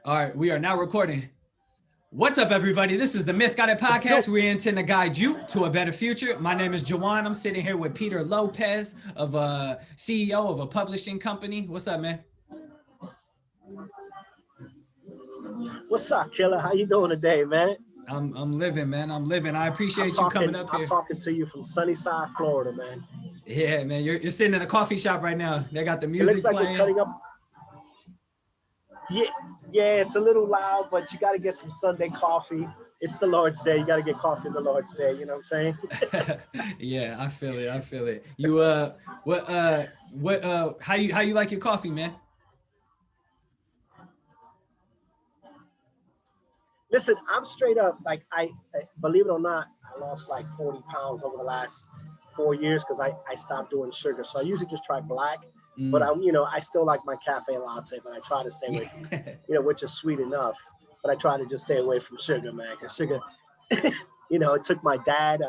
All right, we are now recording. What's up, everybody? This is the Misguided Podcast. We intend to guide you to a better future. My name is Juwan. I'm sitting here with Peter Lopez, of CEO of a publishing company. What's up, man? What's up, killer? How you doing today, man? I'm living, man. I'm living. I appreciate you coming up here. I'm talking to you from sunny side Florida, man. Yeah, man. You're sitting in a coffee shop right now. They got the music It looks like playing. we're cutting up. Yeah, it's a little loud, but you got to get some Sunday coffee. It's the Lord's Day. You got to get coffee on the Lord's Day. You know what I'm saying? Yeah, I feel it. You how you like your coffee, man? Listen, I'm straight up. Like I believe it or not, I lost like 40 pounds over the last 4 years because I stopped doing sugar. So I usually just try black. But I still like my cafe latte, but I try to stay away from, which is sweet enough. But I try to just stay away from sugar, man. Because sugar, it took my dad,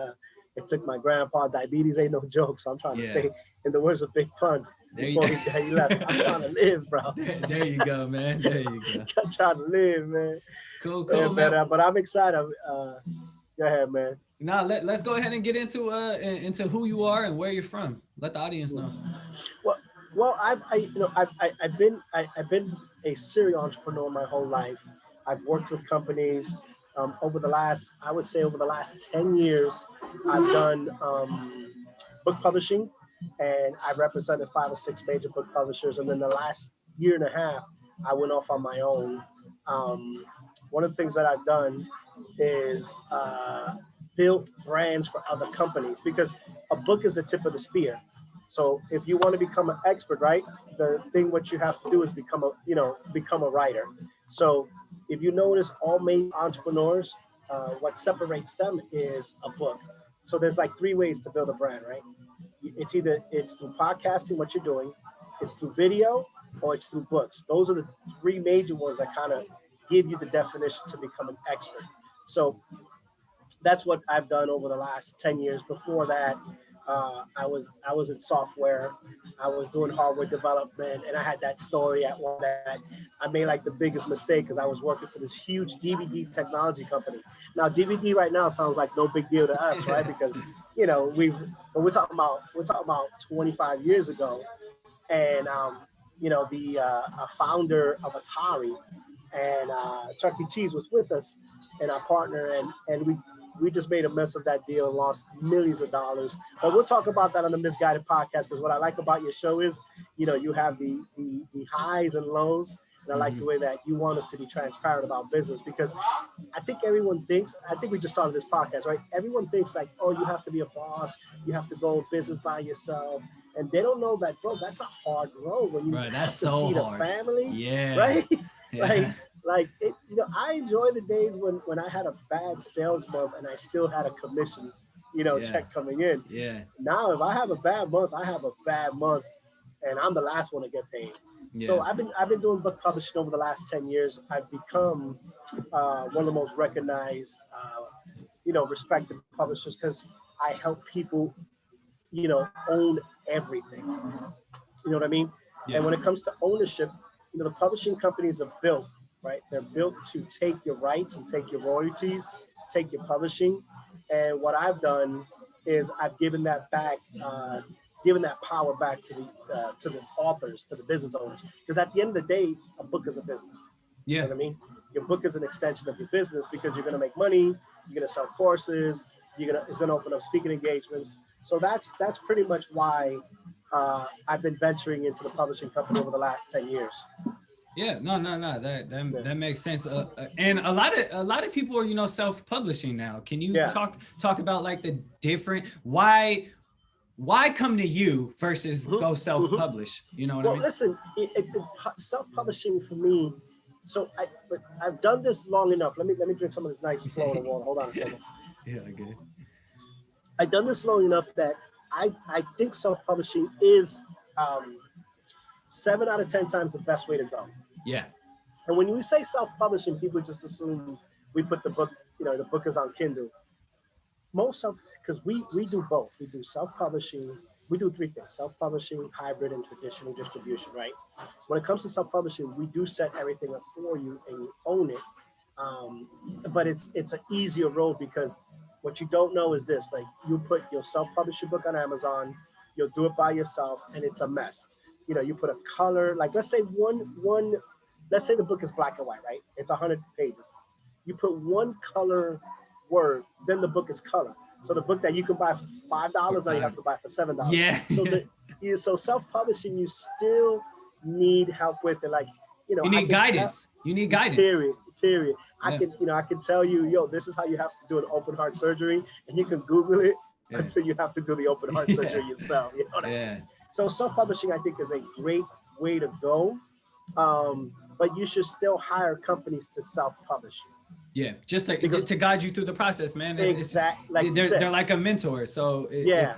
it took my grandpa. Diabetes ain't no joke. So I'm trying to stay. In the words of Big Pun, before he left, I'm trying to live, bro. There you go, man. There you go. I'm trying to live, man. Cool, man. But I'm excited. Go ahead, man. Now let's go ahead and get into who you are and where you're from. Let the audience know. Well, I've been a serial entrepreneur my whole life. I've worked with companies over the last 10 years. I've done book publishing, and I represented 5 or 6 major book publishers. And then the last year and a half, I went off on my own. One of the things that I've done is built brands for other companies, because a book is the tip of the spear. So if you want to become an expert, right, the thing what you have to do is become a writer. So if you notice, all major entrepreneurs, what separates them is a book. So there's like 3 ways to build a brand, right? It's through podcasting, what you're doing, it's through video, or it's through books. Those are the 3 major ones that kind of give you the definition to become an expert. So that's what I've done over the last 10 years. Before that, I was in software. I was doing hardware development, and I had that story at one that I made like the biggest mistake because I was working for this huge DVD technology company. Now DVD right now sounds like no big deal to us, right? Because we're talking about 25 years ago, and the founder of Atari and Chuck E. Cheese was with us, and our partner, and we just made a mess of that deal and lost millions of dollars. But we'll talk about that on the Misguided Podcast, because what I like about your show is, you have the highs and lows. And I like the way that you want us to be transparent about business, because I think we just started this podcast, right? Everyone thinks like, oh, you have to be a boss. You have to go business by yourself. And they don't know that, bro, that's a hard road when you have to feed a family. Yeah. Right? Yeah. I enjoy the days when I had a bad sales month and I still had a commission, check coming in. Yeah. Now, if I have a bad month, and I'm the last one to get paid. Yeah. So I've been doing book publishing over the last 10 years. I've become one of the most recognized, respected publishers, because I help people, own everything. You know what I mean? Yeah. And when it comes to ownership, the publishing companies are built, right? They're built to take your rights and take your royalties, take your publishing. And what I've done is I've given that back, given that power back to the authors, to the business owners. Because at the end of the day, a book is a business. Yeah. You know what I mean? Your book is an extension of your business, because you're going to make money, you're going to sell courses, it's going to open up speaking engagements. So that's pretty much why I've been venturing into the publishing company over the last 10 years. Yeah, no, that makes sense. And a lot of people are, self-publishing now. Can you talk about like the different, why come to you versus go self-publish? You know what I mean? Well, listen, self-publishing for me. So I've done this long enough. Let me drink some of this nice Florida water. Hold on a second. Yeah, okay. I've done this long enough that I think self-publishing is 7 out of 10 times the best way to go. Yeah. And when we say self-publishing, people just assume we put the book, the book is on Kindle. Because we do both. We do self-publishing we do three things: self-publishing, hybrid, and traditional distribution, right? When it comes to self-publishing, we do set everything up for you and you own it. But it's an easier road because what you don't know is this: like you'll self-publish your book on Amazon, you'll do it by yourself, and it's a mess. You put a color, like let's say let's say the book is black and white, right? It's 100 pages. You put one color word, then the book is color. So the book that you can buy for $5, now you have to buy for $7. Yeah. So self-publishing, you still need help with it. Like, you need guidance. You need guidance. Period. Yeah. I can tell you, this is how you have to do an open heart surgery, and you can Google it until you have to do the open heart surgery yourself. You know what I mean? So self-publishing, I think, is a great way to go. But you should still hire companies to self-publish you. Yeah, just to guide you through the process, man. Exactly. Like they're like a mentor. So yeah.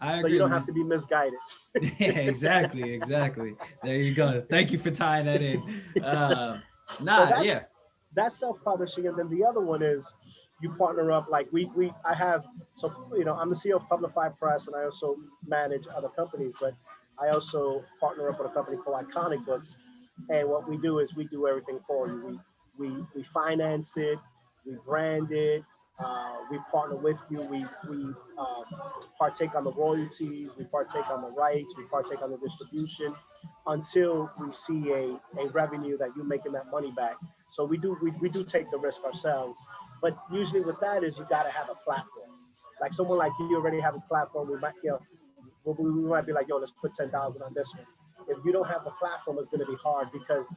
I agree. So you don't have to be misguided. Yeah, exactly. There you go. Thank you for tying that in. That's self-publishing, and then the other one is you partner up. Like I'm the CEO of Publify Press, and I also manage other companies, but I also partner up with a company called Iconic Books, and what we do is we do everything for you. We finance it, we brand it, we partner with you, we partake on the royalties, we partake on the rights, we partake on the distribution until we see a revenue that you're making that money back. So we do take the risk ourselves, but usually with that is you got to have a platform. Like someone like you already have a platform. We might be like, let's put 10,000 on this one. If you don't have the platform, it's going to be hard because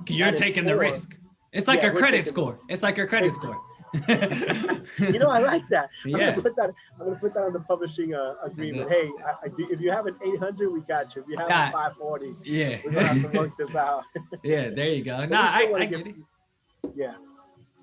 you're taking the risk. It's like a credit score. It's like your credit score. I like that. I'm Yeah. gonna put that on the publishing agreement. Hey, if you have an 800, we got you. If you have a 540, yeah, we're gonna have to work this out. Yeah, there you go. I get it. Yeah.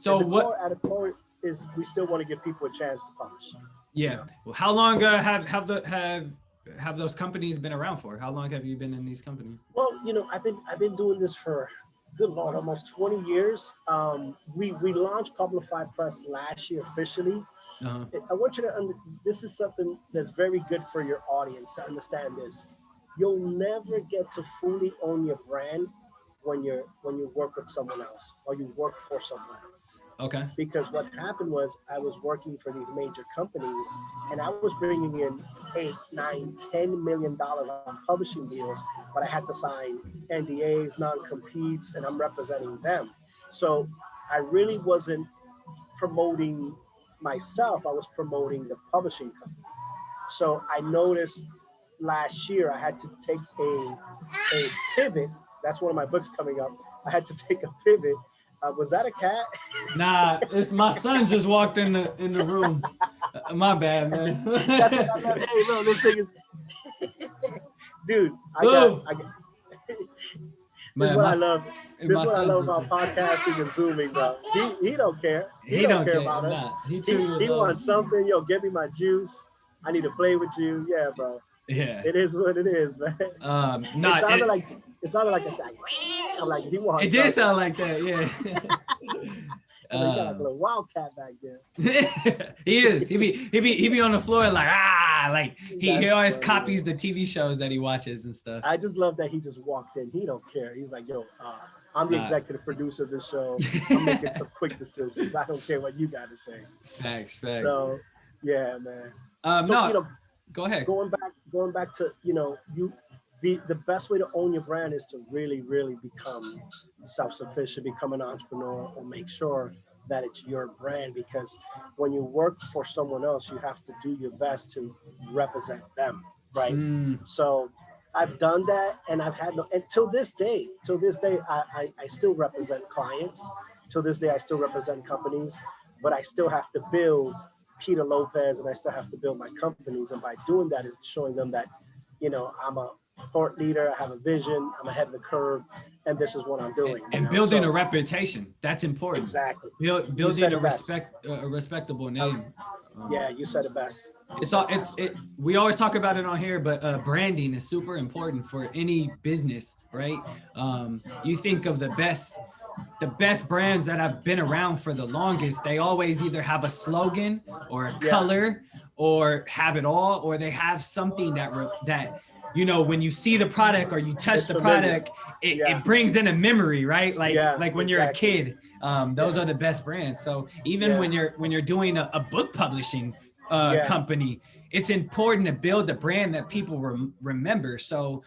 So at the core is we still want to give people a chance to publish. Yeah. Well, how long have those companies been around for? How long have you been in these companies? Well, I've been doing this for, good Lord, almost 20 years. We launched Publify Press last year officially. Uh-huh. I want you to this is something that's very good for your audience to understand this. You'll never get to fully own your brand when you work with someone else or you work for someone else. Okay. Because what happened was I was working for these major companies and I was bringing in $8, $9, $10 million on publishing deals, but I had to sign NDAs, non-competes, and I'm representing them. So I really wasn't promoting myself. I was promoting the publishing company. So I noticed last year I had to take a pivot. That's one of my books coming up. I had to take a pivot. Was that a cat? Nah, it's my son just walked in the room. My bad, man. That's what I love. Hey, look, this thing is, dude. I love. This is what I love about podcasting and zooming, bro. He don't care. He don't care about it. He wants something. Give me my juice. I need to play with you. Yeah, bro. Yeah. It is what it is, man. It sounded like a guy. I'm like, he wants. It did sound like that, yeah. You got like a little wildcat back there. He is. He be on the floor like he always copies the TV shows that he watches and stuff. I just love that he just walked in. He don't care. He's like, I'm the executive producer of this show. I'm making some quick decisions. I don't care what you got to say. Facts. So, yeah, man. Go ahead. Going back to the best way to own your brand is to really, really become self-sufficient, become an entrepreneur, or make sure that it's your brand. Because when you work for someone else, you have to do your best to represent them, right? So I've done that, and I've had and till this day, I still represent clients. Till this day, I still represent companies, but I still have to build Peter Lopez, and I still have to build my companies. And by doing that, is showing them that, I'm a thought leader, I have a vision, I'm ahead of the curve, and this is what I'm doing. And building a reputation, that's important. Exactly. Building a respectable name. Yeah, you said it best. We always talk about it on here, but branding is super important for any business, right? You think of the best brands that have been around for the longest, they always either have a slogan or a color or have it all, or they have something that you know, when you see the product or you touch the product, it brings in a memory, right? Like when you're a kid, those are the best brands. So even when you're doing a book publishing company, it's important to build a brand that people remember. So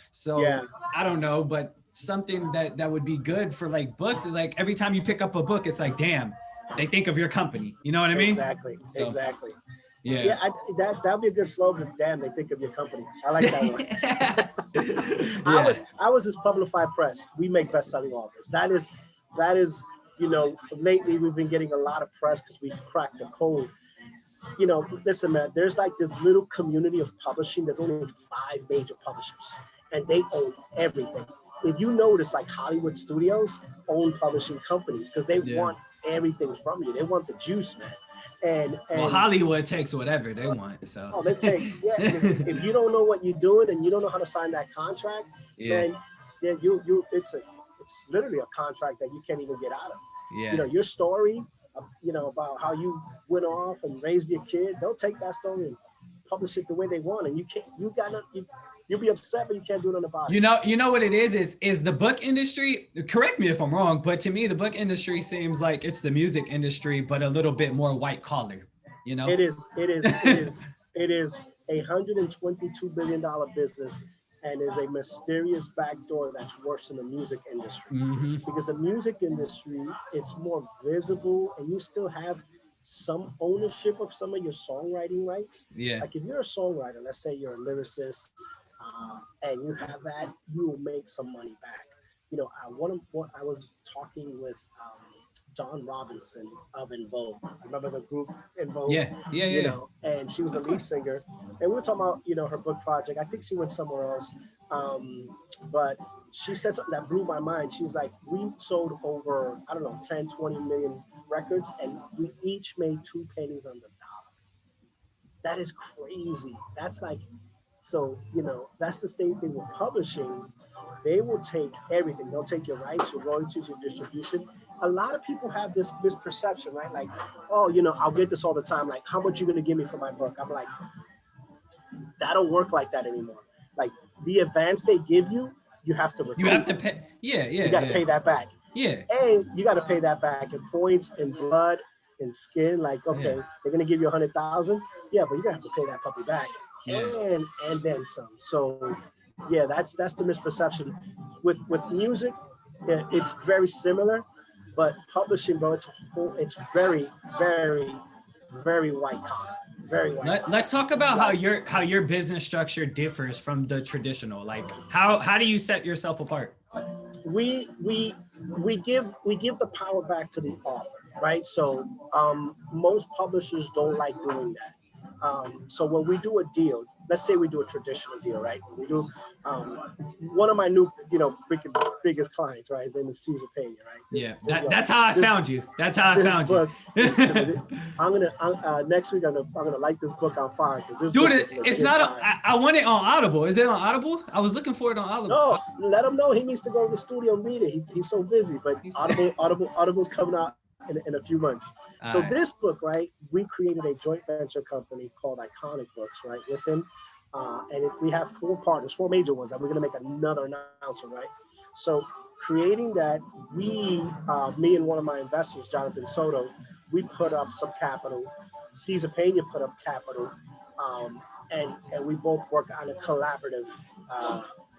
I don't know, but something that would be good for like books is like every time you pick up a book, it's like, damn, they think of your company. You know what I mean? Exactly. Yeah, that'd be a good slogan. Damn, they think of your company. I like that one. I was this Publify Press. We make best-selling authors. That is, you know, lately we've been getting a lot of press because we've cracked the code. You know, listen, man, there's like this little community of publishing. There's only 5 major publishers, and they own everything. If you notice, like Hollywood studios own publishing companies because they want everything from you. They want the juice, man. And well, Hollywood takes whatever they want. So they take if you don't know what you're doing and you don't know how to sign that contract, then it's literally a contract that you can't even get out of. You know, your story, you know, about how you went off and raised your kid, they'll take that story and publish it the way they want, and you'll be upset, but you can't do nothing about it. You know what it is the book industry, correct me if I'm wrong, but to me, the book industry seems like it's the music industry, but a little bit more white collar, you know? It is a $122 billion business, and is a mysterious backdoor that's worse than the music industry. Because the music industry, it's more visible, and you still have some ownership of some of your songwriting rights. Like if you're a songwriter, let's say you're a lyricist, and you have that, you will make some money back. You know, I was talking with John Robinson of En Vogue. Remember the group En Vogue? You know, and she was a lead singer, and we were talking about, you know, her book project. I think she went somewhere else, but she said something that blew my mind. She's like, we sold over, I don't know, 10, 20 million records, and we each made 2 pennies on the dollar. That is crazy. That's like, so, you know, that's the same thing with publishing. They will take everything. They'll take your rights, your royalties, your distribution. A lot of people have this misperception, right? Like, oh, you know, I'll get this all the time. Like, how much you going to give me for my book? I'm like, that don't work like that anymore. Like, the advance they give you, you have to recoup. You have to pay. You got to pay that back. And you got to pay that back in points, in blood, in skin. Like, okay, they're going to give you 100,000. Yeah, but you're going to have to pay that puppy back. And then some. So that's the misperception. With music, it's very similar, but publishing, bro, it's very, very, very white collar. Very white. Let's talk about how your business structure differs from the traditional. Like how do you set yourself apart? We give the power back to the author, right? So most publishers don't like doing that. So when we do a deal, let's say we do a traditional deal, right? We do one of my new, you know, biggest clients, right? His name is Caesar Pena, right? That's how I found you. That's how I found you. I'm gonna next week. I'm gonna light this book on fire because this. Dude, it's not. I want it on Audible. Is it on Audible? I was looking for it on Audible. No, let him know he needs to go to the studio and read it. He's so busy, but Audible's coming out in a few months. So this book, right, we created a joint venture company called Iconic Books, right, with him. And we have 4 partners, 4 major ones, and we're going to make another announcement, right? So creating that, me and one of my investors, Jonathan Soto, we put up some capital. Caesar Pena put up capital. And we both work on a collaborative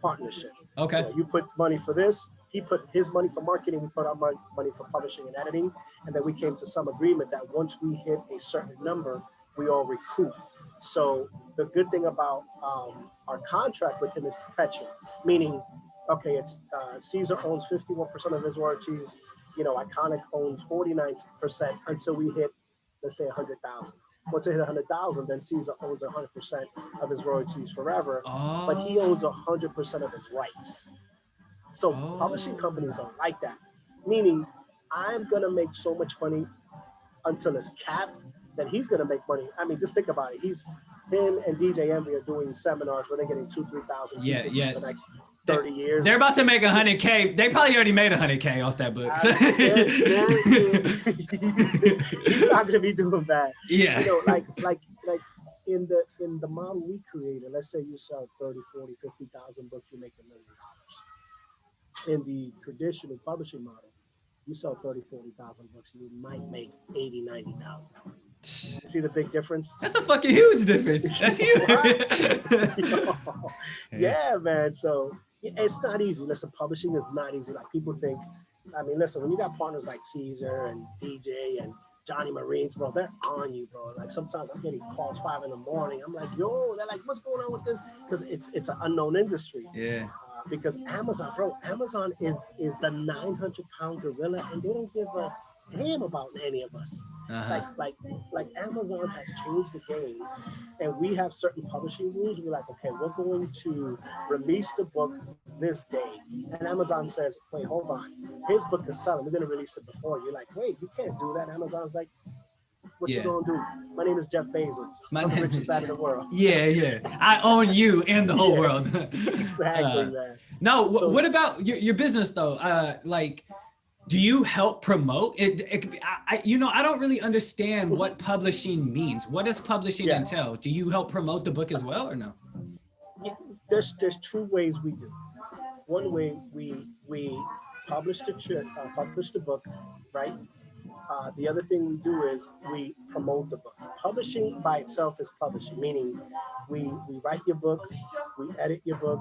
partnership. Okay. So you put money for this. He put his money for marketing, we put our money for publishing and editing, and then we came to some agreement that once we hit a certain number, we all recoup. So the good thing about our contract with him is perpetual, meaning, okay, it's Caesar owns 51% of his royalties, you know, Iconic owns 49% until we hit, let's say, 100,000. Once we hit 100,000, then Caesar owns 100% of his royalties forever, but he owns 100% of his rights. So publishing companies don't like that, meaning I'm going to make so much money until it's capped, that he's going to make money. I mean, just think about it. Him and DJ Envy are doing seminars where they're getting 2,000-3,000 people for the next 30 years. They're about to make 100K. They probably already made 100K off that book. He's not going to be doing that. Yeah. You know, like in the model we created, let's say you sell 30, 40, 50,000 books, you make $1 million. In the traditional publishing model, you sell 30, 40,000 books, you might make 80, 90,000. See the big difference? That's a fucking huge difference. That's huge. Yeah, man. So it's not easy. Listen, publishing is not easy. Like people think, I mean, listen, when you got partners like Caesar and DJ and Johnny Marines, bro, they're on you, bro. Like sometimes I'm getting calls 5 a.m. I'm like, yo, they're like, what's going on with this? Because it's an unknown industry. Yeah. Because Amazon, bro, Amazon is the 900-pound gorilla, and they don't give a damn about any of us. Like Amazon has changed the game, and we have certain publishing rules. We're like, okay, we're going to release the book this day, and Amazon says, wait, hold on, his book is selling, we're going to release it before. You're like, wait, you can't do that. Amazon's like, what you gonna do? My name is Jeff Bezos. I'm the richest man in the world. Yeah. I own you and the whole world. Exactly, man. No, so, what about your business though? Like, do you help promote it? I don't really understand what publishing means. What does publishing entail? Do you help promote the book as well, or no? Yeah, there's 2 ways we do. One way we publish the book, right? The other thing we do is we promote the book. Publishing by itself is publishing, meaning we write your book, we edit your book,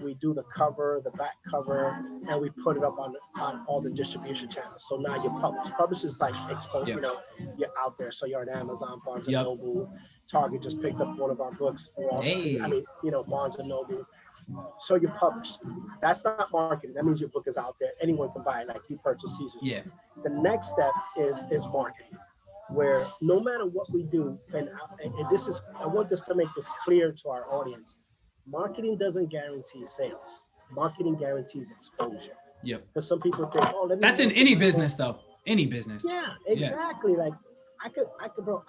we do the cover, the back cover, and we put it up on all the distribution channels. So now you're published. Publish is like exposed, you're out there. So you're on Amazon, Barnes & Noble, Target just picked up one of our books. Barnes & Noble. So you're published. That's not marketing. That means your book is out there. Anyone can buy it, like you purchase Caesar's. Yeah. The next step is marketing, where no matter what we do, and I want this to make this clear to our audience. Marketing doesn't guarantee sales. Marketing guarantees exposure. Yep. Because some people think, that's in any business though. Any business. Yeah, exactly. Yeah. Like I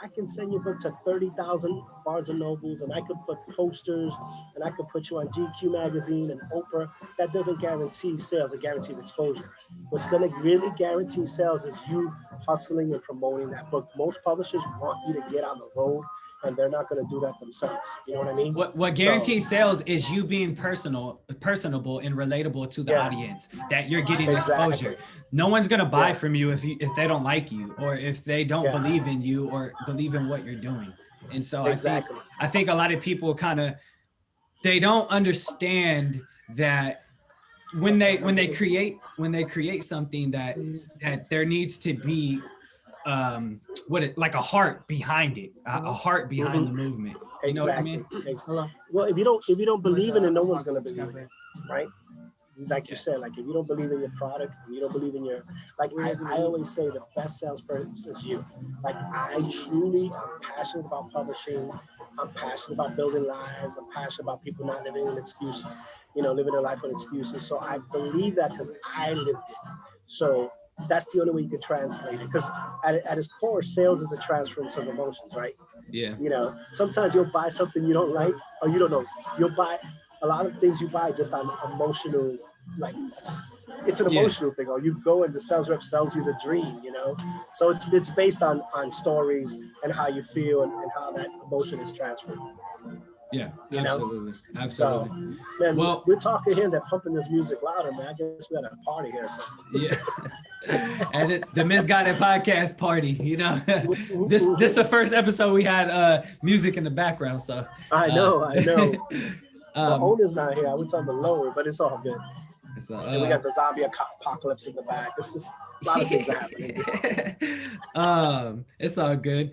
can send your book to 30,000 Barnes and Nobles, and I could put posters, and I could put you on GQ magazine and Oprah. That doesn't guarantee sales. It guarantees exposure. What's going to really guarantee sales is you hustling and promoting that book. Most publishers want you to get on the road, and they're not going to do that themselves. You know what I mean? What guarantees sales is you being personable and relatable to the audience, that you're getting exposure. No one's going to buy from you if they don't like you, or if they don't believe in you or believe in what you're doing. And so I think a lot of people they don't understand that when they create something that there needs to be like a heart behind it, a heart behind the movement. You know what I mean? Well, if you don't believe in it, no one's gonna believe in it, right? Like you said, like if you don't believe in your product, if you don't believe in your, like I always say, the best salesperson is you. Like I'm passionate about publishing. I'm passionate about building lives. I'm passionate about people not living an excuse, living their life with excuses. So I believe that because I lived it. So that's the only way you can translate it, because at its core, sales is a transference of emotions, right? Yeah. Sometimes you'll buy something you don't like, or you don't know. You'll buy a lot of things you buy just on emotional, like it's an emotional thing. Or you go and the sales rep sells you the dream, So it's based on stories and how you feel and how that emotion is transferred. Yeah, absolutely. So, man, we're talking here, they're pumping this music louder, man. I guess we're at a party here or something. Yeah. And the Misguided Podcast party, this is the first episode we had music in the background, so. I know. The owner's not here. I was on the lower, but it's all good. And we got the zombie apocalypse in the back. It's just a lot of things happening. It's all good.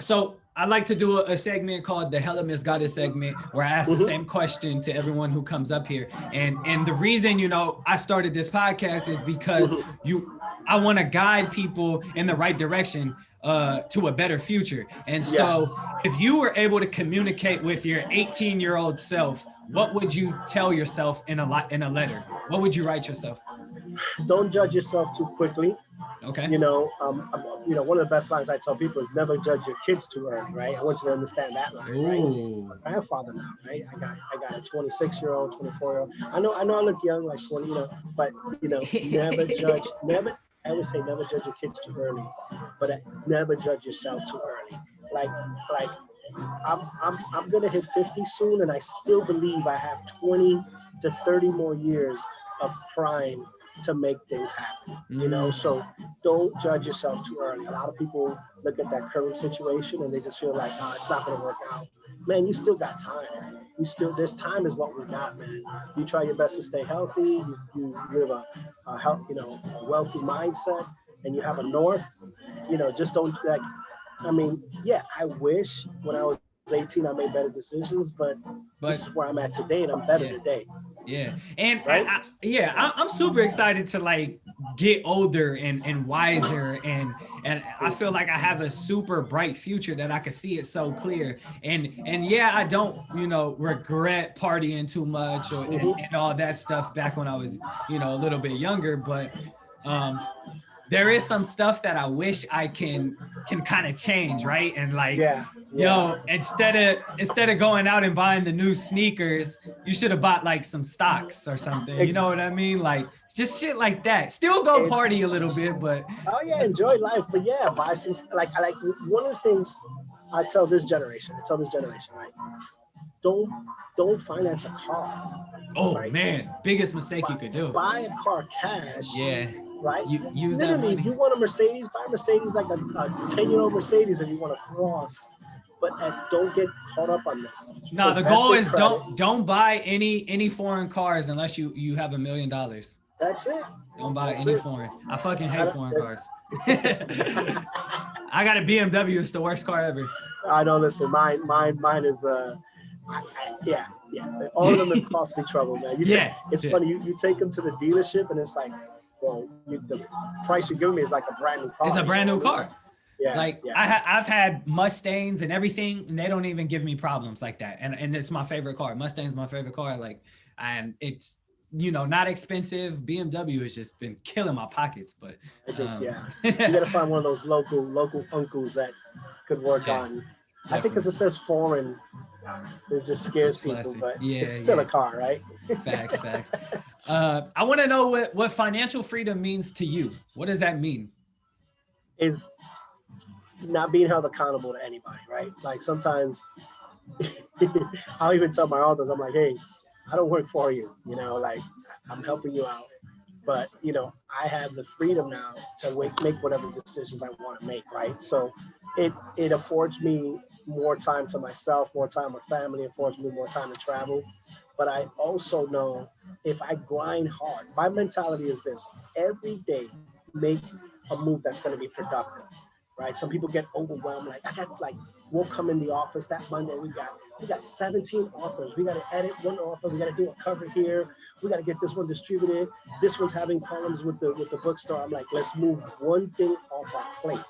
So I like to do a segment called the Hella Misguided segment, where I ask the same question to everyone who comes up here. And the reason, I started this podcast is because I want to guide people in the right direction to a better future. And so if you were able to communicate with your 18-year-old self, what would you tell yourself in a letter? What would you write yourself? Don't judge yourself too quickly. Okay. One of the best lines I tell people is never judge your kids too early, right? I want you to understand that line, right? I'm a grandfather now, right? I got a 26-year-old, 24-year-old. I know I look young, like 20, but never judge. I always say never judge your kids too early, but never judge yourself too early. Like I'm gonna hit 50 soon, and I still believe I have 20 to 30 more years of prime to make things happen. You know, so don't judge yourself too early. A lot of people look at that current situation and they just feel like, oh, it's not gonna work out. Man, you still got time. This time is what we got, man. You try your best to stay healthy. You live a health, a wealthy mindset, and you have a north. Just don't like. I mean, yeah, I wish when I was 18 I made better decisions, but this is where I'm at today, and I'm better today. Yeah, and right? I'm super excited to like get older and wiser, and I feel like I have a super bright future that I can see it so clear. And yeah, I don't regret partying too much and all that stuff back when I was a little bit younger, but there is some stuff that I wish I can kind of change, right? And like, instead of going out and buying the new sneakers, you should have bought like some stocks or something. You know what I mean? Like just shit like that. Still go party a little bit, but enjoy life. But yeah, buy some like one of the things I tell this generation, right? Don't finance a car. Oh right? Man, biggest mistake you could do. Buy a car cash. Yeah. Right? You use literally, that money. If you want a Mercedes, buy a Mercedes, like a 10-year-old Mercedes if you want to floss. But don't get caught up on this. No, the goal is don't buy any foreign cars unless you have $1 million. That's it. Don't buy any foreign. I fucking hate foreign cars. I got a BMW. It's the worst car ever. I know. Listen, mine is yeah. All of them have cost me trouble, man. It's funny. You take them to the dealership and it's like, well, the price you're giving me is like a brand new car. It's a brand new car. Yeah. I've had Mustangs and everything, and they don't even give me problems like that. And it's my favorite car. Mustang's my favorite car. Like, and it's not expensive. BMW has just been killing my pockets, but you gotta find one of those local uncles that could work on. Definitely. I think because it says foreign, it just scares people, but it's still a car, right? Facts. I want to know what financial freedom means to you. What does that mean? Is not being held accountable to anybody, right? Like sometimes I'll even tell my authors, I'm like, hey, I don't work for you, like I'm helping you out. But, I have the freedom now to make whatever decisions I want to make, right? So it affords me more time to myself, more time with family, affords me more time to travel. But I also know if I grind hard, my mentality is this: every day, make a move that's going to be productive, right? Some people get overwhelmed. We'll come in the office that Monday. We got 17 authors. We got to edit one author. We got to do a cover here. We got to get this one distributed. This one's having problems with the bookstore. I'm like, let's move one thing off our plate,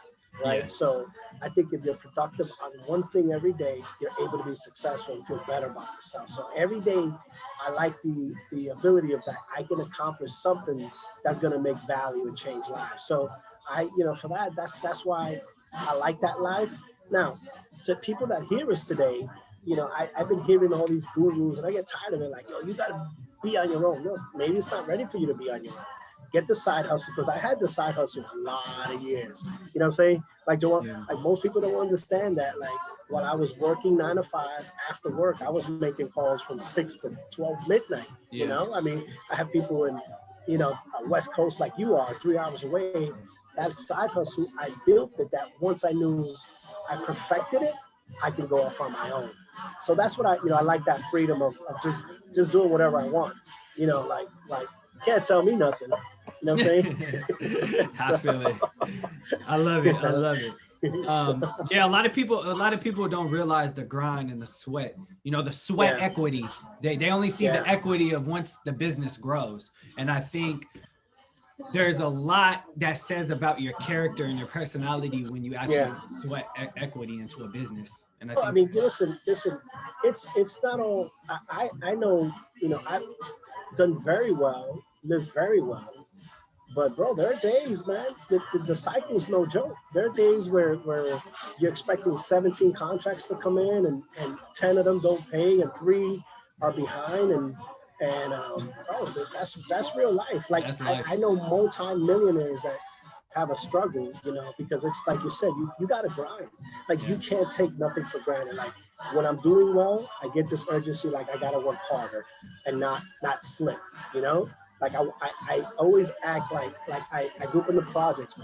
right? Yeah. So I think if you're productive on one thing every day, you're able to be successful and feel better about yourself. So every day, I like the ability of that. I can accomplish something that's going to make value and change lives. So for that, that's why I like that life. Now, to people that hear us today, I've been hearing all these gurus and I get tired of it. Like, you got to be on your own. No, maybe it's not ready for you to be on your own. Get the side hustle, because I had the side hustle a lot of years. You know what I'm saying? Like, like most people don't understand that. Like, while I was working 9 to 5, after work, I was making calls from 6 to 12 midnight. I mean, I have people in, West Coast like you are, 3 hours away. That side hustle, I built it that once I knew I perfected it, I can go off on my own. So that's what I like that freedom of just doing whatever I want. Like can't tell me nothing. You know what I'm saying? I feel it. I love it. A lot of people don't realize the grind and the sweat. The sweat equity. They only see the equity of once the business grows. And I think there's a lot that says about your character and your personality when you actually sweat equity into a business. And I mean, listen, it's not all. I know, I've done very well, lived very well, but bro, there are days, man. The cycle's no joke. There are days where you're expecting 17 contracts to come in, and 10 of them don't pay, and 3 are behind, and that's real life. Like, I know multi-millionaires that have a struggle, you know, because it's like you said, you got to grind. Like you can't take nothing for granted. Like when I'm doing well, I get this urgency, like I got to work harder and not slip, you know? Like I always act like I grew up in the projects.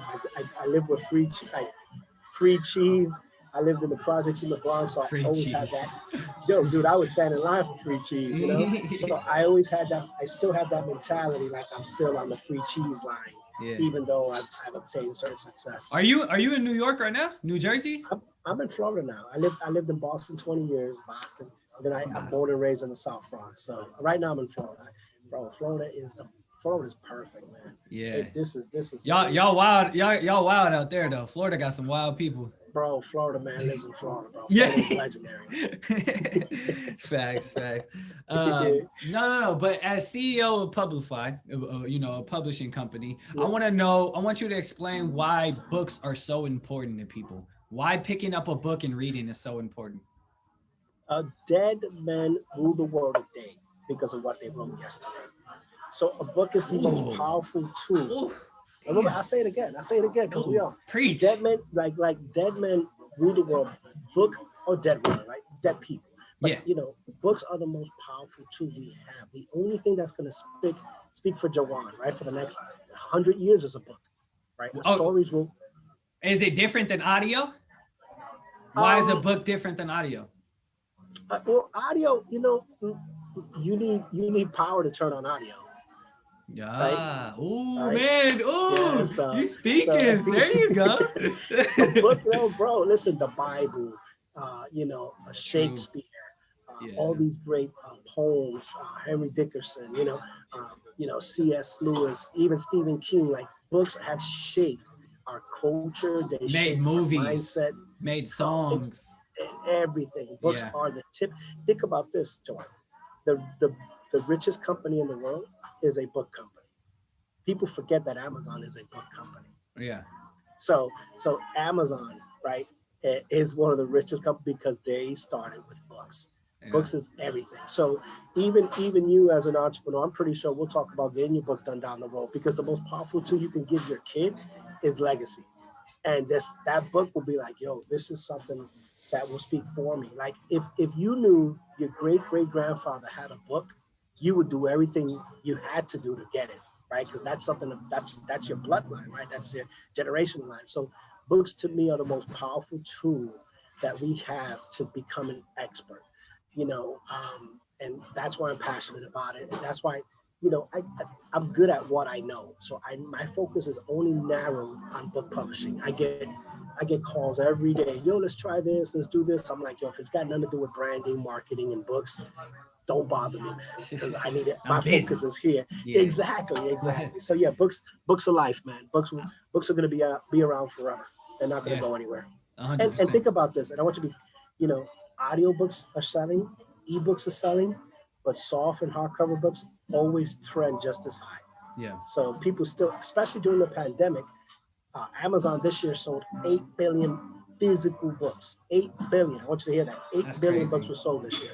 I live with free cheese. I lived in the projects in the Bronx, so I always had that. Yo, dude, I was standing in line for free cheese, you know? So I always had that. I still have that mentality, like I'm still on the free cheese line, even though I've obtained certain success. Are you in New York right now? New Jersey? I'm in Florida now. I lived in Boston 20 years, Boston. And then I'm born and raised in the South Bronx. So right now I'm in Florida. Bro, Florida is perfect, man. Yeah. This is y'all wild. Y'all wild out there though. Florida got some wild people. Bro, Florida man lives in Florida, bro. Yeah. Florida's legendary. Facts. No. But as CEO of Publify, you know, a publishing company, I want you to explain why books are so important to people. Why picking up a book and reading is so important. Dead men rule the world today because of what they wrote yesterday. So a book is the most powerful tool. Remember, I say it again because we are preach. Dead men, like dead men rule the world. Book or dead women, right? Dead people. But you know, books are the most powerful tool we have. The only thing that's going to speak for Juwan, right, for the next 100 years is a book, right? The stories will. Is it different than audio? Why is a book different than audio? Well, audio, you know, you need power to turn on audio. Yeah. Right? Ooh, right? Man. Ooh, yeah, you speaking. There you go. A book, bro. Listen, the Bible, you know, Shakespeare, all these great poems, Henry Dickinson, you know, C.S. Lewis, even Stephen King. Like books have shaped our culture. They made movies, our mindset, made songs, everything. Books are the tip. Think about this, Joanne. The richest company in the world is a book company. People forget that Amazon is a book company. Yeah. So Amazon, right, is one of the richest companies because they started with books. Yeah. Books is everything. So even you as an entrepreneur, I'm pretty sure we'll talk about getting your book done down the road, because the most powerful tool you can give your kid is legacy. And that book will be like, yo, this is something that will speak for me. Like if you knew your great-great-grandfather had a book, you would do everything you had to do to get it, right? Because that's something that's your bloodline, right? That's your generational line. So books to me are the most powerful tool that we have to become an expert, you know, and that's why I'm passionate about it. And that's why, you know, I'm good at what I know. So my focus is only narrowed on book publishing. I get calls every day. Yo, let's try this. Let's do this. I'm like, yo, if it's got nothing to do with branding, marketing, and books, don't bother me, man, because I need it. My focus is here. Yeah. Exactly. So yeah, books are life, man. Books are going to be around forever. They're not going to go anywhere. And think about this. And I want you to be, you know, audiobooks are selling, ebooks are selling, but soft and hardcover books always trend just as high. Yeah. So people still, especially during the pandemic, Amazon this year sold 8 billion physical books. 8 billion. I want you to hear that. 8 billion books were sold this year.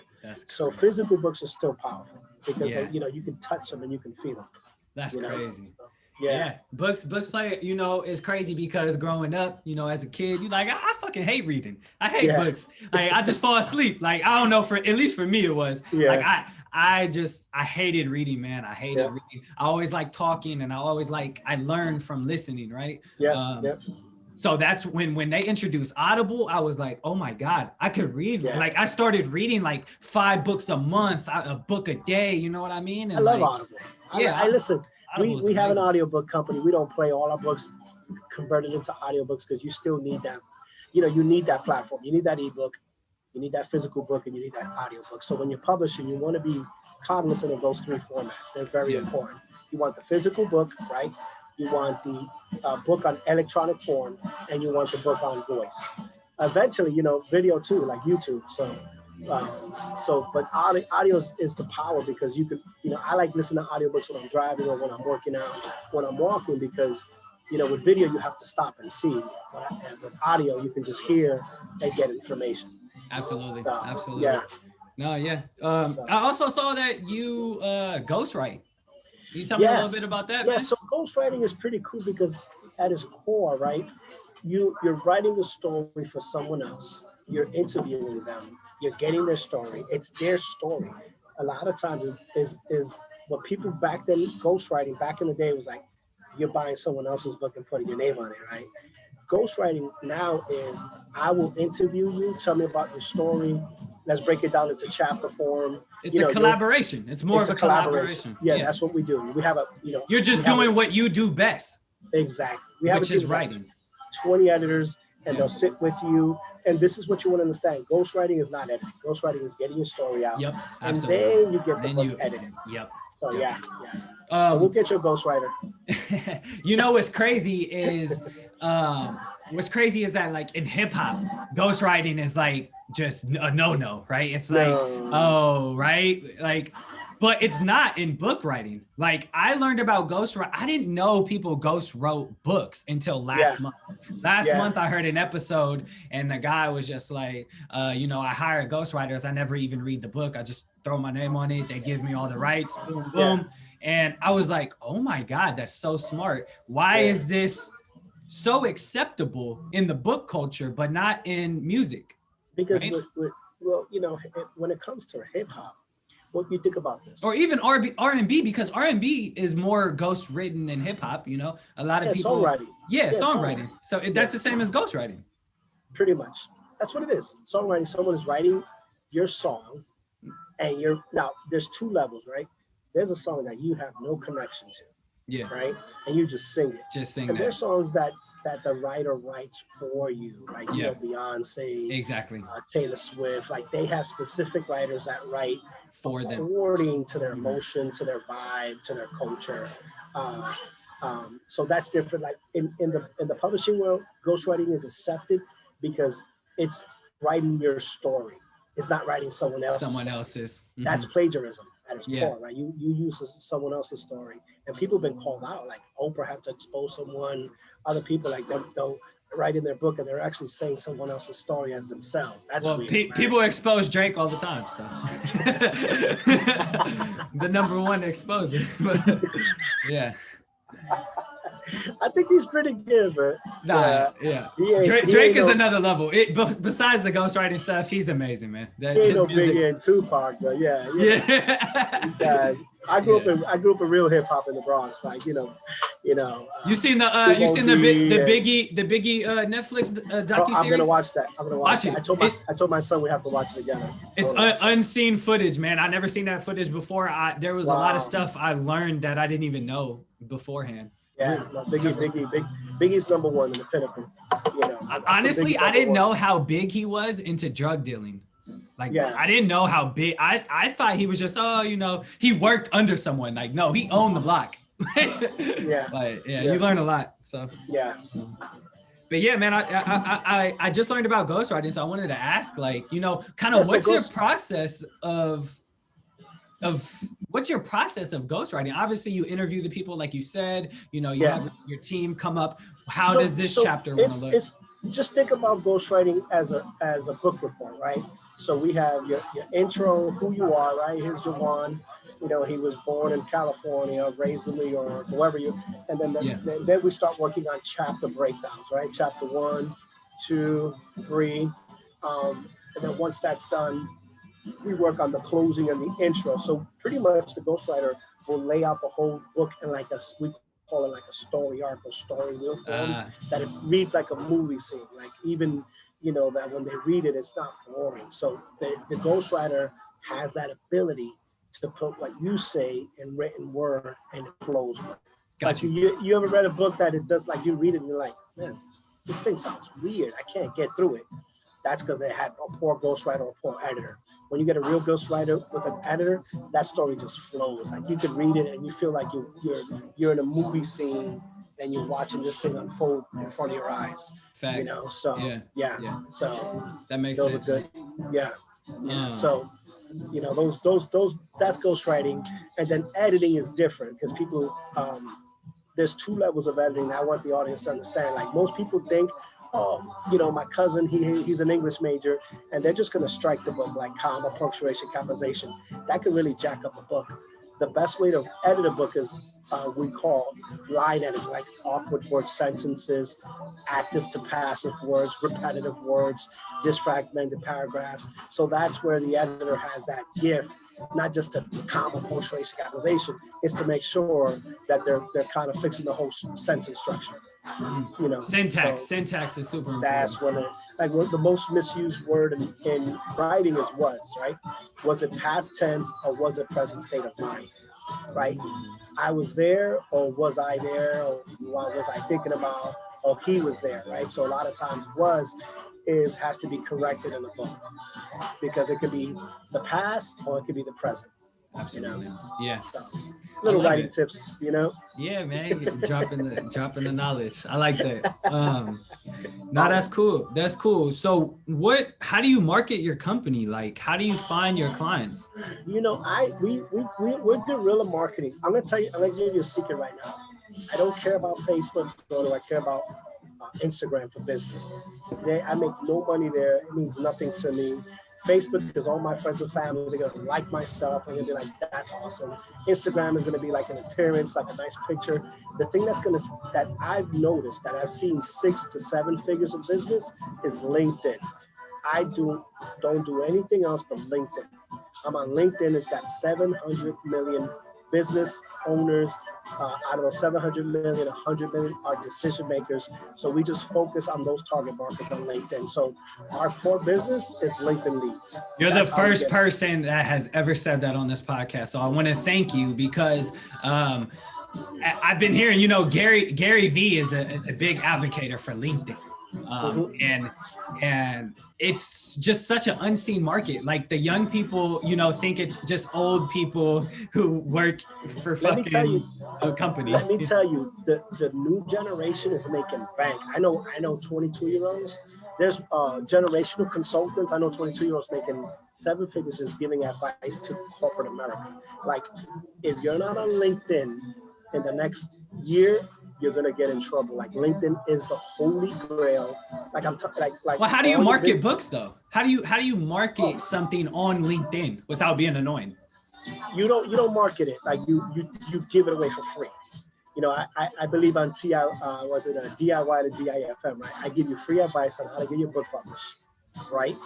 So physical books are still powerful because they, you know, you can touch them and you can feel them. That's crazy. So, Books play, you know, is crazy because growing up, you know, as a kid, you like, I fucking hate reading. I hate books. Like I just fall asleep. Like, I don't know, at least for me it was. Like I hated reading, man. I hated reading. I always like talking, and I learned from listening, right? So that's when they introduced Audible, I was like, oh my God, I could read. Like I started reading like 5 books a month, a book a day. You know what I mean? And I love Audible. I listen. We have an audiobook company. We don't play all our books converted into audiobooks because you still need that. You know, you need that platform. You need that ebook. You need that physical book, and you need that audiobook. So when you're publishing, you want to be cognizant of those 3 formats. They're very important. You want the physical book, right? You want the book on electronic form, and you want the book on voice. Eventually, you know, video too, like YouTube. But audio is the power, because you can, you know, I like listening to audiobooks when I'm driving or when I'm working out, when I'm walking, because, you know, with video, you have to stop and see. But with audio, you can just hear and get information. Absolutely. So, Absolutely. Yeah. No, yeah. I also saw that you ghostwrite. Can you tell me a little bit about that? Yeah, so ghostwriting is pretty cool because at its core, right? You're writing a story for someone else. You're interviewing them. You're getting their story. It's their story. A lot of times is what people back then, ghostwriting back in the day was like, you're buying someone else's book and putting your name on it, right? Ghostwriting now is, I will interview you, tell me about your story. Let's break it down into chapter form. It's a collaboration. It's more of a collaboration. Yeah, that's what we do. We have you're just doing what you do best. Exactly. Which is writing. 20 editors, and they'll sit with you. And this is what you want to understand. Ghostwriting is not editing. Ghostwriting is getting your story out. Yep, absolutely. And then you get the book edited. Yep. So yeah. So we'll get you a ghostwriter. What's crazy is that like in hip hop, ghostwriting is like just a no, right? It's like, right? Like, but it's not in book writing. Like I learned about ghostwriting. I didn't know people ghost wrote books until last month. Last month I heard an episode and the guy was just like, I hire ghostwriters. I never even read the book. I just throw my name on it. They give me all the rights, boom, boom. Yeah. And I was like, oh my God, that's so smart. Why is this so acceptable in the book culture, but not in music? Because when it comes to hip hop, what you think about this? Or even R&B, because R&B is more ghost written than hip hop, a lot of people. Songwriting. Songwriting. So that's the same as ghostwriting. Pretty much. That's what it is. Songwriting, someone is writing your song and now there's two levels, right? There's a song that you have no connection to. Yeah. Right? And you just sing it. And there's songs that the writer writes for you, like Beyonce, exactly, Taylor Swift, like they have specific writers that write for them according to their emotion, to their vibe, to their culture. So that's different. Like in the publishing world, ghostwriting is accepted because it's writing your story. It's not writing someone else's. Mm-hmm. That's plagiarism at its core, right? You use someone else's story, and people have been called out. Like Oprah had to expose someone. Other people like they'll write in their book and they're actually saying someone else's story as themselves. That's weird, right? People expose Drake all the time, so the number one exposer. Yeah. I think he's pretty good, but Drake is another level. Besides the ghostwriting stuff, he's amazing, man. He ain't no Biggie and Tupac, though. Yeah. These guys. I grew up in real hip hop in the Bronx, like you seen the Biggie Netflix docuseries? I'm gonna watch that. I'm gonna watch it. I told my son we have to watch it together. It's unseen footage, man. I never seen that footage before. There was a lot of stuff I learned that I didn't even know beforehand. Yeah, no, Biggie's number one in the pinnacle. Honestly, I didn't know how big he was into drug dealing. I didn't know how big. I thought he was just he worked under someone. Like no, he owned the block. You learn a lot. So but yeah, man, I just learned about ghostwriting, so I wanted to ask, what's your process of ghostwriting? Obviously, you interview the people, like you said. You have your team come up. How does this chapter want to look? Just think about ghostwriting as a book report, right? So we have your intro, who you are, right? Here's Juwan. He was born in California, raised in New York, wherever and then we start working on chapter breakdowns, right? Chapter 1, 2, 3. And then once that's done, we work on the closing and the intro. So pretty much the ghostwriter will lay out the whole book in we call it like a story arc or story wheel form, that it reads like a movie scene. Like even, that when they read it, it's not boring. So the ghostwriter has that ability to put what you say in written word and it flows. Gotcha. Like you ever read a book that it does, like you read it and you're like, man, this thing sounds weird. I can't get through it. That's because they had a poor ghostwriter or a poor editor. When you get a real ghostwriter with an editor, that story just flows. Like you can read it and you feel like you're in a movie scene and you're watching this thing unfold in front of your eyes. Facts. So So that makes those sense. Are good. Yeah. So that's ghostwriting, and then editing is different because people there's two levels of editing. I want the audience to understand. Like most people think, my cousin, he's an English major, and they're just going to strike the book like comma, punctuation, capitalization. That can really jack up a book. the best way to edit a book is we call line editing, like awkward word sentences, active to passive words, repetitive words, disfragmented paragraphs. So that's where the editor has that gift, not just to comma, punctuation, capitalization, is to make sure that they're kind of fixing the whole sentence structure. You know, syntax is super important. That's when the most misused word in writing is was, right? Was it past tense or was it present state of mind, right? I was there, or was I there, or what was I thinking about, or he was there, right? So a lot of times has to be corrected in the book because it could be the past or it could be the present. Absolutely. You know? Yeah. So, little writing tips, you know? Yeah, man. dropping the knowledge. I like that. No, that's cool. That's cool. So how do you market your company? Like, how do you find your clients? You know, we're guerrilla marketing. I'm gonna give you a secret right now. I don't care about Facebook, nor do I care about Instagram for business. I make no money there. It means nothing to me. Facebook, because all my friends and family, they're gonna like my stuff and they'll be like, that's awesome. Instagram is gonna be like an appearance, like a nice picture. The thing that I've noticed that I've seen 6 to 7 figures of business is LinkedIn. I don't do anything else but LinkedIn. I'm on LinkedIn. It's got 700 million business owners. Out of those 700 million, 100 million are decision makers. So we just focus on those target markets on LinkedIn. So our core business is LinkedIn leads. You're the first person that has ever said that on this podcast. So I want to thank you because I've been hearing, Gary V is a big advocate for LinkedIn. And it's just such an unseen market. Like the young people, think it's just old people who work for fucking a company. Let me tell you, the new generation is making bank. I know 22-year-olds. There's generational consultants. I know 22-year-olds making 7 figures just giving advice to corporate America. Like, if you're not on LinkedIn in the next year, you're gonna get in trouble. Like LinkedIn is the holy grail. Like I'm talking, like. Well, how do you market books though? How do you market something on LinkedIn without being annoying? You don't market it. Like you give it away for free. I believe on DIY to DIFM, right? I give you free advice on how to get your book published, right?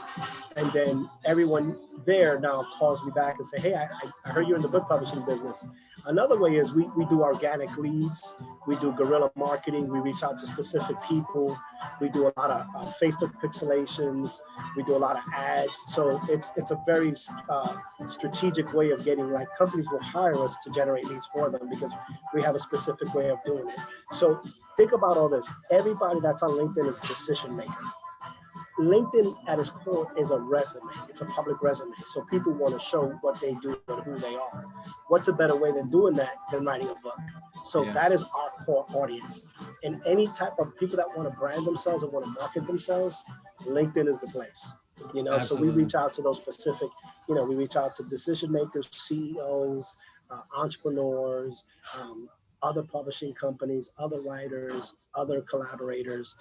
And then everyone there now calls me back and say, hey, I heard you're in the book publishing business. Another way is we do organic leads. We do guerrilla marketing. We reach out to specific people. We do a lot of Facebook pixelations. We do a lot of ads. So it's a very strategic way of getting, like, companies will hire us to generate leads for them because we have a specific way of doing it. So think about all this. Everybody that's on LinkedIn is a decision maker. LinkedIn at its core is a resume. It's a public resume. So people want to show what they do and who they are. What's a better way than doing that than writing a book? So that is our core audience. And any type of people that want to brand themselves and want to market themselves, LinkedIn is the place. Absolutely. So we reach out to those specific, we reach out to decision makers, CEOs, entrepreneurs, other publishing companies, other writers, other collaborators,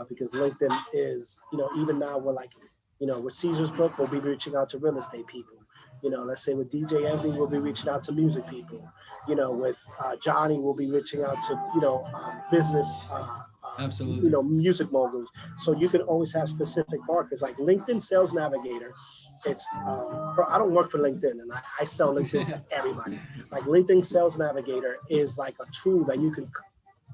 because LinkedIn is, even now we're like, with Caesar's book, we'll be reaching out to real estate people. Let's say with DJ Envy, we'll be reaching out to music people. With Johnny, we'll be reaching out to, business, absolutely, music moguls. So you can always have specific markers like LinkedIn Sales Navigator. It's I don't work for LinkedIn, and I sell LinkedIn to everybody. Like LinkedIn Sales Navigator is like a tool that you can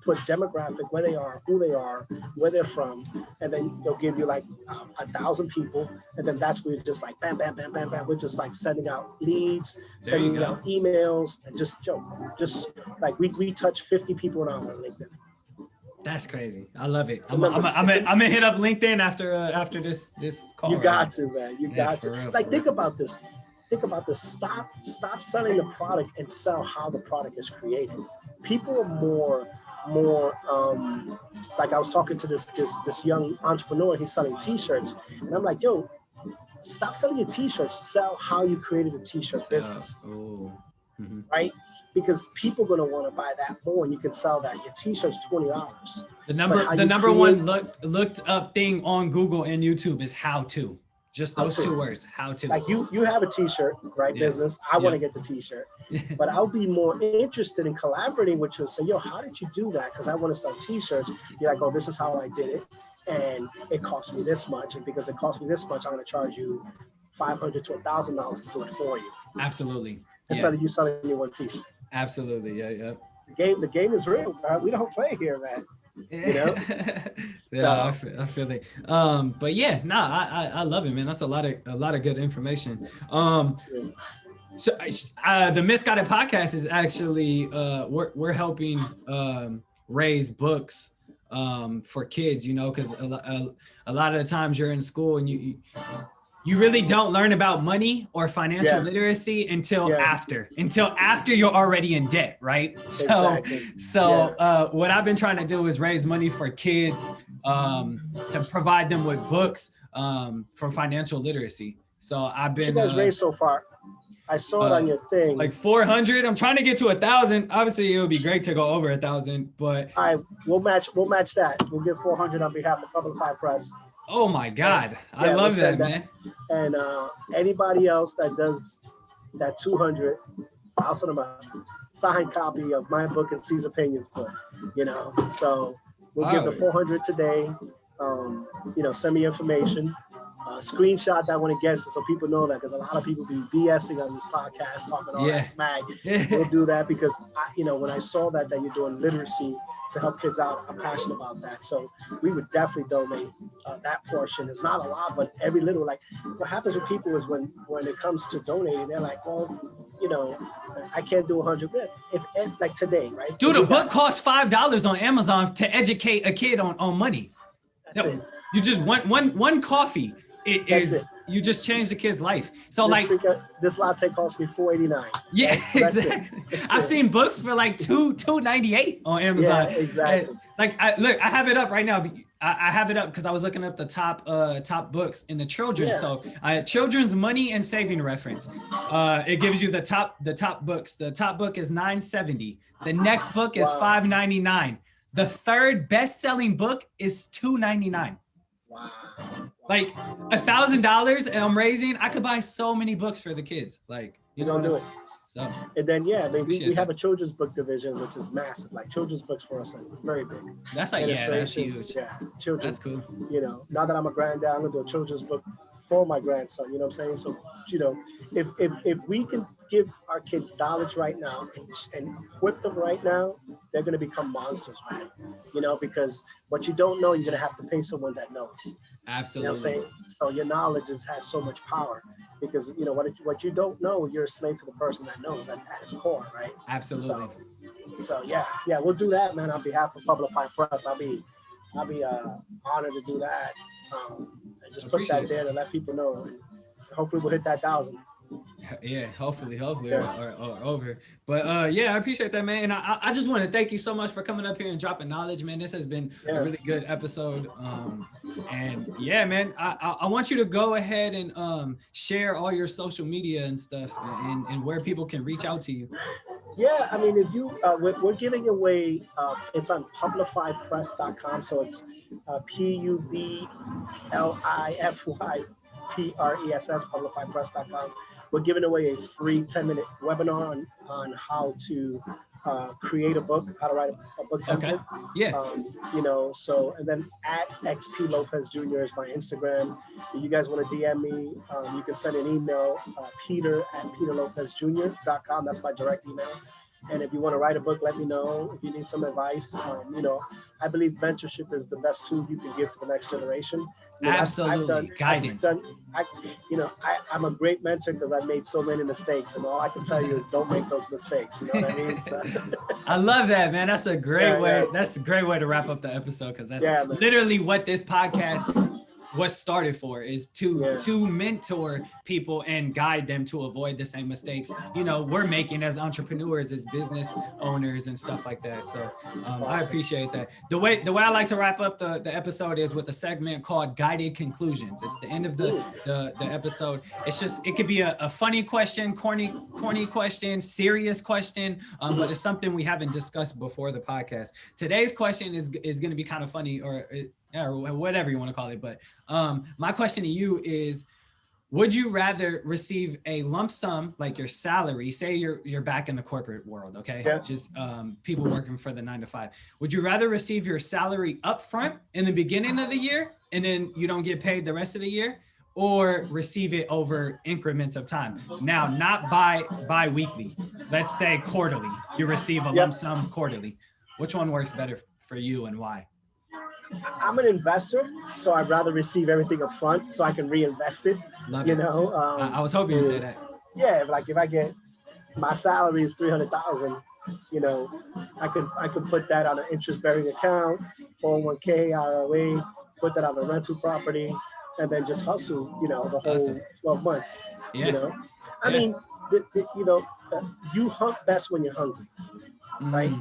put demographic, where they are, who they are, where they're from, and then they'll give you like 1,000 people, and then that's where you're just like bam, bam, bam, bam, bam. We're just like sending out leads, sending out emails, and just like we touch 50 people an hour on LinkedIn. That's crazy. I love it. I'm gonna hit up LinkedIn after this call. You got to, man. You got to. Real, think about this. Think about this. Stop selling the product and sell how the product is created. People are more like, I was talking to this young entrepreneur. He's selling T-shirts, and I'm like, yo, stop selling your T-shirts. Sell how you created a T-shirt business. Mm-hmm. Right? Because people are going to want to buy that more, and you can sell that. Your T-shirt's $20. The number one looked up thing on Google and YouTube is how to. Just those two words, how to. Like you have a t-shirt, right? Yeah. Business. I want to get the t-shirt, but I'll be more interested in collaborating with you and say, yo, how did you do that? Because I want to sell t-shirts. You're like, oh, this is how I did it. And it cost me this much. And because it cost me this much, I'm going to charge you $500 to $1,000 to do it for you. Absolutely. Instead of you selling me one t-shirt. Absolutely. Yeah. The game is real, right? We don't play here, man. You know? Yeah, I feel it. But yeah, I love it, man. That's a lot of good information. So the Misguided Podcast is actually we're helping raise books for kids, you know, because a lot of the times you're in school and you really don't learn about money or financial literacy until after you're already in debt, right? So what I've been trying to do is raise money for kids to provide them with books for financial literacy. So I've been. What you guys raised so far? I saw it on your thing. Like 400. I'm trying to get to 1,000. Obviously, it would be great to go over 1,000, but all right, we'll match that. We'll give 400 on behalf of Publify Press. Oh my God. I love that, man. And anybody else that does that 200, I'll send them a signed copy of my book and Cesar Pena's book, you know? So we'll give the 400 today. You know, send me information, screenshot that when it gets it so people know that, because a lot of people be BSing on this podcast, talking all that smack. We'll do that because, you know, when I saw that you're doing literacy to help kids out, I'm passionate about that. So we would definitely donate that portion. It's not a lot, but every little, like what happens with people is when it comes to donating, they're like, well, you know, I can't do 100 bit. If like today, right? Dude, a book costs $5 on Amazon to educate a kid on money. That's it. You just one coffee. You just changed the kid's life. So this latte cost me $4.89. Yeah, right? Exactly. I've seen books for like $2.98 on Amazon. Yeah, exactly. I have it up right now. I have it up because I was looking up the top books in the children's. Yeah. So children's money and saving reference. It gives you the top books. The top book is $9.70. The next book is $5.99. The third best-selling book is $2.99. Wow. Like $1,000 and I'm raising, I could buy so many books for the kids. Like, you know, do it. So, and then, we have a children's book division, which is massive. Like children's books for us are very big. That's like, that's huge. Yeah. Children. That's cool. You know, now that I'm a granddad, I'm going to do a children's book for my grandson. You know what I'm saying? So, you know, if we can give our kids knowledge right now and equip them right now, they're going to become monsters, man. You know, because what you don't know, you're going to have to pay someone that knows. Absolutely. You know what I'm saying? So your knowledge has so much power because, you know, what you don't know, you're a slave to the person that knows at its core, right? Absolutely. So we'll do that, man. On behalf of Publify Press, I'll be honored to do that. And just put that there to let people know. And hopefully we'll hit that 1,000. Yeah, hopefully or over. But I appreciate that, man. And I just want to thank you so much for coming up here and dropping knowledge, man. This has been a really good episode. And yeah, man, I want you to go ahead and share all your social media and stuff and where people can reach out to you. Yeah, I mean, if you we're giving away it's on publifypress.com, so it's PUBLIFYPRESS, publifypress.com. We're giving away a free 10-minute webinar on how to create a book, how to write a book template. Okay. Yeah. You know, so, and then at XP Lopez Jr. is my Instagram. If you guys want to DM me, you can send an email, peter@peterlopezjr.com. That's my direct email. And if you want to write a book, let me know. If you need some advice, you know, I believe mentorship is the best tool you can give to the next generation. You know, absolutely. Guidance. I'm a great mentor because I've made so many mistakes, and all I can tell you is don't make those mistakes. You know what I mean? So. I love that, man. That's a great way. That's a great way to wrap up the episode because that's literally what this podcast was started for, is to mentor people and guide them to avoid the same mistakes, you know, we're making as entrepreneurs, as business owners and stuff like that. So I appreciate that. The way I like to wrap up the episode is with a segment called Guided Conclusions. It's the end of the episode. It's just, it could be a funny question, corny question, serious question, but it's something we haven't discussed before the podcast. Today's question is going to be kind of funny or whatever you want to call it. But my question to you is, would you rather receive a lump sum, like your salary, say you're back in the corporate world, okay? Yeah. Just people working for the 9 to 5. Would you rather receive your salary upfront in the beginning of the year and then you don't get paid the rest of the year, or receive it over increments of time? Now, not bi-weekly. Let's say quarterly. You receive a lump sum quarterly. Which one works better for you and why? I'm an investor, so I'd rather receive everything up front so I can reinvest it. Love it. Know, I was hoping you'd say that. Yeah, like if I get my salary is $300,000, you know, I could put that on an interest-bearing account, 401k, IRA, put that on a rental property, and then just hustle, you know, the whole 12 months. Yeah. You know, I mean, you hunt best when you're hungry, right?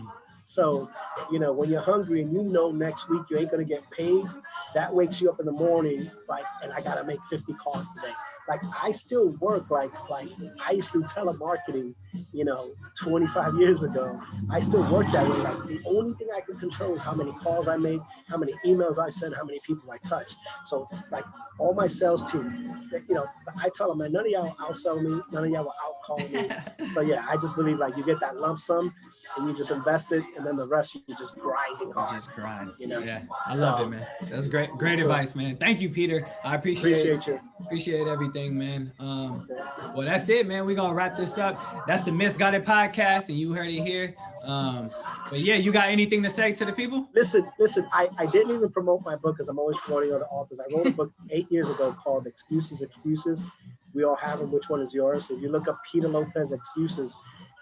So, you know, when you're hungry and you know next week you ain't gonna get paid, that wakes you up in the morning like, and I gotta make 50 calls today. Like I still work like I used to do telemarketing, you know, 25 years ago. I still work that way. Like the only thing I can control is how many calls I make, how many emails I send, how many people I touch. So like all my sales team, you know, I tell them, man, none of y'all outsell me, none of y'all will outcall me. So yeah, I just believe like you get that lump sum and you just invest it, and then the rest you're just grinding hard. Just grind. You know? Yeah, I love it, man. That's great advice, man. Thank you, Peter. I appreciate you. Appreciate everything, man. Well, that's it, man. We're gonna wrap this up. That's the Misguided Podcast, and you heard it here. But yeah, you got anything to say to the people? Listen, I didn't even promote my book because I'm always promoting other authors. I wrote a book 8 years ago called Excuses. We all have them. Which one is yours? So if you look up Peter Lopez Excuses,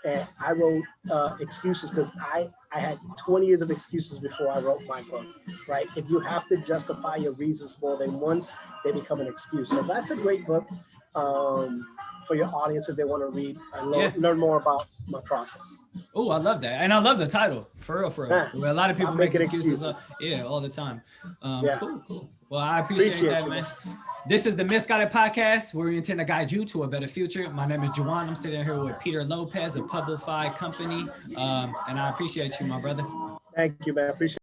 and I wrote excuses because I had 20 years of excuses before I wrote my book, right? If you have to justify your reasons more than once, they become an excuse. So that's a great book for your audience if they want to read and learn more about my process. Oh, I love that. And I love the title, for real. A lot of people make excuses all the time. Cool. Well, I appreciate that, man. This is the Misguided Podcast, where we intend to guide you to a better future. My name is Juwan. I'm sitting here with Peter Lopez of Publify Company. And I appreciate you, my brother. Thank you, man. I appreciate it.